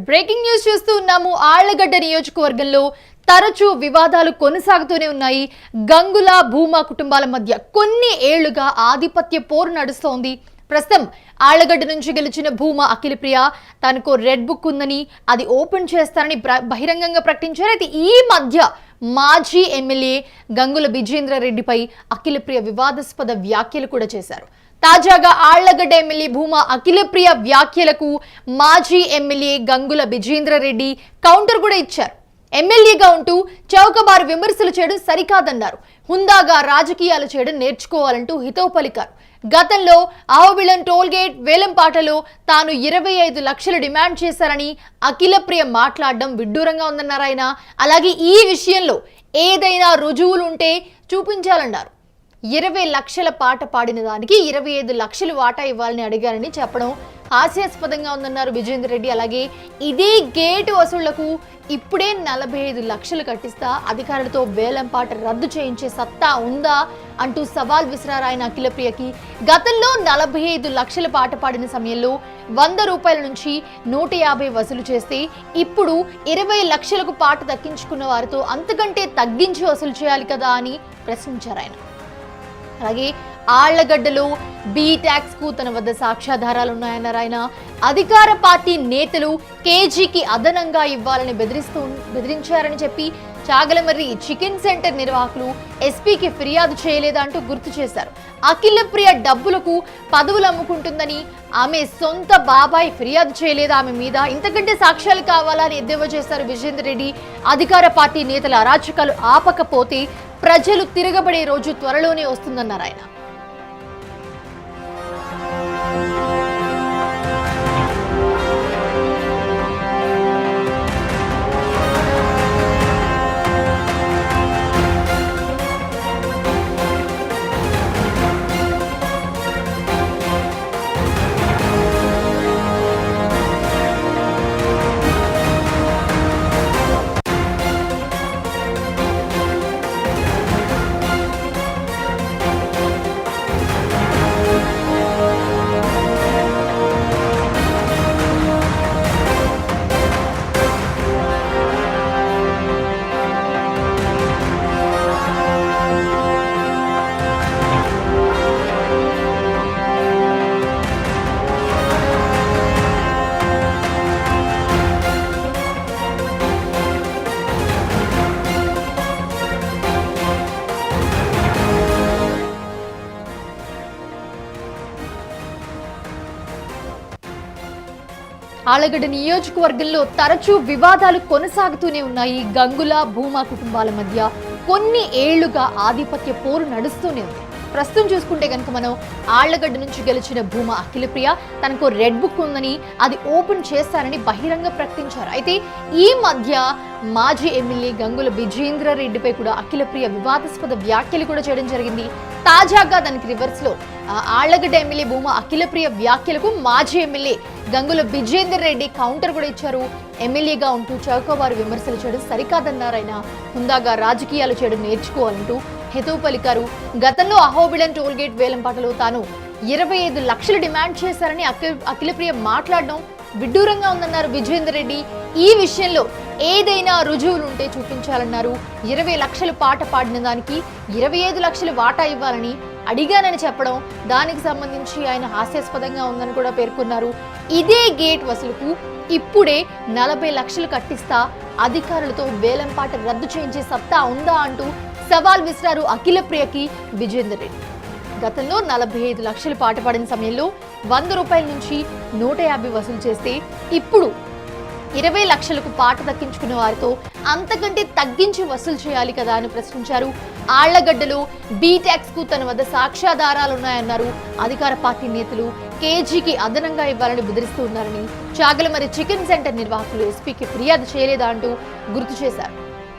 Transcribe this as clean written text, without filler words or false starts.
Breaking news చూస్తూ ఉన్నాము. ఆళ్లగడ్డ నియోజకవర్గంలో తరచూ వివాదాలు కొనసాగుతూనే ఉన్నాయి. గంగుల భూమా కుటుంబాల మధ్య కొన్ని ఏళ్లుగా ఆధిపత్య పోరు నడుస్తోంది. ప్రస్తుతం ఆళ్లగడ్డ నుంచి గెలిచిన భూమా అఖిలప్రియ తనకు రెడ్ బుక్ ఉందని, అది ఓపెన్ చేస్తారని బహిరంగంగా ప్రకటించారు. అయితే ఈ మధ్య మాజీ ఎమ్మెల్యే గంగుల విజేంద్ర రెడ్డిపై అఖిలప్రియ వివాదాస్పద వ్యాఖ్యలు కూడా చేశారు. తాజాగా ఆళ్లగడ్డ ఎమ్మెల్యే భూమా అఖిలప్రియ వ్యాఖ్యలకు మాజీ ఎమ్మెల్యే గంగుల విజేంద్ర రెడ్డి కౌంటర్ కూడా ఇచ్చారు. ఎమ్మెల్యేగా ఉంటూ చౌకబారు విమర్శలు చేయడం సరికాదన్నారు. హుందాగా రాజకీయాలు చేయడం నేర్చుకోవాలంటూ హితవు పలికారు. గతంలో ఆవుబిళన్ టోల్గేట్ వేలంపాటలో తాను 25 లక్షలు డిమాండ్ చేశారని అఖిలప్రియ మాట్లాడడం విడ్డూరంగా ఉందన్నారు ఆయన. అలాగే ఈ విషయంలో ఏదైనా రుజువులుంటే చూపించాలన్నారు. 20 లక్షల పాట పాడిన దానికి 25 లక్షలు వాటా ఇవ్వాలని అడిగారని చెప్పడం హాస్యాస్పదంగా ఉందన్నారు విజేందర్ రెడ్డి. అలాగే ఇదే గేటు వసూళ్లకు ఇప్పుడే 45 లక్షలు కట్టిస్తా, అధికారులతో వేలంపాట రద్దు చేయించే సత్తా ఉందా అంటూ సవాల్ విసిరారు ఆయన అఖిలప్రియకి. గతంలో 45 లక్షల పాట పాడిన సమయంలో 100 రూపాయల నుంచి 150 వసూలు చేస్తే ఇప్పుడు 20 లక్షలకు పాట దక్కించుకున్న వారితో అంతకంటే తగ్గించి వసూలు చేయాలి కదా అని ప్రశ్నించారు ఆయన. అలాగే ఆళ్లగడ్డలో బీ ట్యాక్స్ కు తన వద్ద సాక్ష్యాధారాలు ఉన్నాయన్నారు ఆయన. అధికార పార్టీ నేతలు కేజీకి అదనంగా ఇవ్వాలని బెదిరించారని చెప్పి చాగలమర్రి చికెన్ సెంటర్ నిర్వాహకులు ఎస్పీకి ఫిర్యాదు చేయలేదంటూ గుర్తు చేశారు. అఖిలప్రియ డబ్బులకు పదవులు అమ్ముకుంటుందని ఆమె సొంత బాబాయ్ ఫిర్యాదు చేయలేదు ఆమె మీద. ఇంతకంటే సాక్ష్యాలు కావాలని ఎద్దేవా చేశారు విజేందర్ రెడ్డి. అధికార పార్టీ నేతల అరాచకాలు ఆపకపోతే ప్రజలు తిరగబడే రోజు త్వరలోనే వస్తుందన్నారు ఆయన. ఆళ్లగడ్డ నియోజకవర్గంలో తరచూ వివాదాలు కొనసాగుతూనే ఉన్నాయి. గంగుల భూమా కుటుంబాల మధ్య కొన్ని ఏళ్లుగా ఆధిపత్య పోరు నడుస్తూనే ఉంది. ప్రస్తుతం చూసుకుంటే కనుక మనం ఆళ్లగడ్డ నుంచి గెలిచిన భూమా అఖిలప్రియ తనకు రెడ్ బుక్ ఉందని, అది ఓపెన్ చేస్తారని బహిరంగ ప్రకటించారు. అయితే ఈ మధ్య మాజీ ఎమ్మెల్యే గంగుల విజేంద్ర రెడ్డిపై కూడా అఖిలప్రియ వివాదాస్పద వ్యాఖ్యలు కూడా చేయడం జరిగింది. తాజాగా దానికి రివర్స్ లో ఆళ్లగడ్డ ఎమ్మెల్యే భూమా అఖిలప్రియ వ్యాఖ్యలకు మాజీ ఎమ్మెల్యే గంగుల విజేందర్ రెడ్డి కౌంటర్ కూడా ఇచ్చారు. ఎమ్మెల్యేగా ఉంటూ చౌకబారు విమర్శలు చేయడం సరికాదన్నారు ఆయన. హుందాగా రాజకీయాలు చేయడం నేర్చుకోవాలంటూ హితవు పలికారు. గతంలో అహోబిళన్ టోల్గేట్ వేలంపాటలో తాను 25 లక్షలు డిమాండ్ చేశారని అఖిలప్రియ మాట్లాడడం విడ్డూరంగా ఉందన్నారు విజేందర్ రెడ్డి. ఈ విషయంలో ఏదైనా రుజువులుంటే చూపించాలన్నారు. 20 లక్షలు పాట పాడిన దానికి 25 లక్షలు వాటా ఇవ్వాలని అడిగానని చెప్పడం దానికి సంబంధించి ఆయన హాస్యాస్పదంగా ఉందని కూడా పేర్కొన్నారు. ఇదే గేట్ వసూలుకు ఇప్పుడే 40 లక్షలు కట్టిస్తా, అధికారులతో వేలంపాట రద్దు చేయించే సత్తా ఉందా అంటూ సవాల్ విసిరారు అఖిలప్రియకి విజేందర్ రెడ్డి. గతంలో 45 లక్షలు పాట పాడిన సమయంలో 100 రూపాయల నుంచి 150 వసూలు చేస్తే ఇప్పుడు 20 లక్షలకు పాట దక్కించుకున్న వారితో అంతకంటే తగ్గించి వసూలు చేయాలి కదా అని ప్రశ్నించారు. ఆళ్లగడ్డలో బీ ట్యాక్స్ కు తన వద్ద సాక్ష్యాధారాలున్నాయన్నారు. అధికార పార్టీ నేతలు కేజీకి అదనంగా ఇవ్వాలని బెదిరిస్తూ ఉన్నారని, చాగలమర్రి చికెన్ సెంటర్ నిర్వాహకులు ఎస్పీకి ఫిర్యాదు చేయలేదా అంటూ గుర్తు చేశారు.